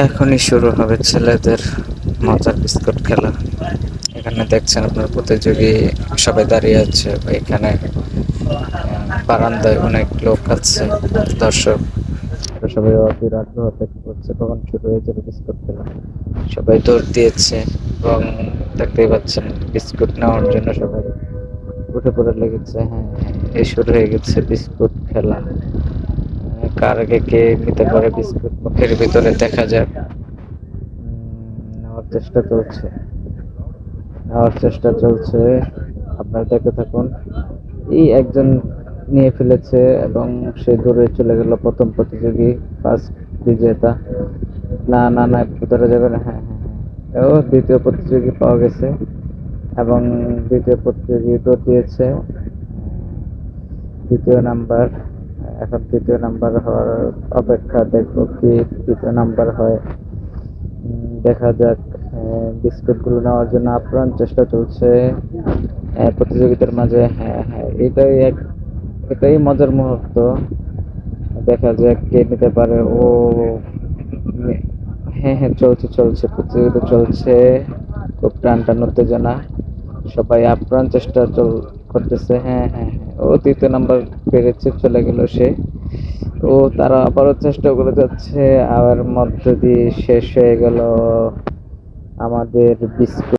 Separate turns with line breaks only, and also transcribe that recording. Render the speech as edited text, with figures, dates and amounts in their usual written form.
এখনই শুরু হবে ছেলেদের মজার বিস্কুট খেলা। এখানে দেখছেন আপনার প্রতিযোগী সবাই দাঁড়িয়ে আছে। এখানে বারান্দায় অনেক লোক আছে, দর্শক। সবাই অধীর আগ্রহ অপেক্ষা করছে কখন শুরু হয়ে যাবে বিস্কুট খেলা। সবাই দৌড় দিয়েছে এবং দেখতেই পাচ্ছেন বিস্কুট নেওয়ার জন্য সবাই উঠে পড়ে লেগেছে। হ্যাঁ, এই শুরু হয়ে গেছে বিস্কুট খেলা। কার আগে কে নিতে পারে বিস্কুট মুখের ভিতরে দেখা যাক। নেওয়ার চেষ্টা চলছে, নেওয়ার চেষ্টা চলছে। আপনারা দেখতে থাকুন। এই একজন নিয়ে ফেলেছে এবং সে দূরে চলে গেল। প্রথম প্রতিযোগী, ফার্স্ট বিজেতা। না না না, ধরে যাবে না। হ্যাঁ হ্যাঁ হ্যাঁ, ও দ্বিতীয় প্রতিযোগী পাওয়া গেছে এবং দ্বিতীয় প্রতিযোগী দৌড় দিয়েছে। দ্বিতীয় নাম্বার, এখন তৃতীয় নাম্বার হওয়ার অপেক্ষা, দেখবো কি তৃতীয় নাম্বার হয়। দেখা যাক। বিস্কুট গুলো নেওয়ার জন্য আপ্রাণ চেষ্টা চলছে প্রতিযোগিতার মাঝে। হ্যাঁ হ্যাঁ, এটাই মজার মুহূর্ত। দেখা যাক কে নিতে পারে। ও হ্যাঁ হ্যাঁ, চলছে চলছে, প্রতিযোগিতা চলছে। খুব টান টান উত্তেজনা, সবাই আপ্রাণ চেষ্টা করতেছে। হ্যাঁ হ্যাঁ হ্যাঁ, ও তৃতীয় নাম্বার পেরেছে, চলে গেল সে। তো তারা আবারও চেষ্টা করে যাচ্ছে, আর মধ্য দিয়ে শেষ হয়ে গেল আমাদের বিস্কুট।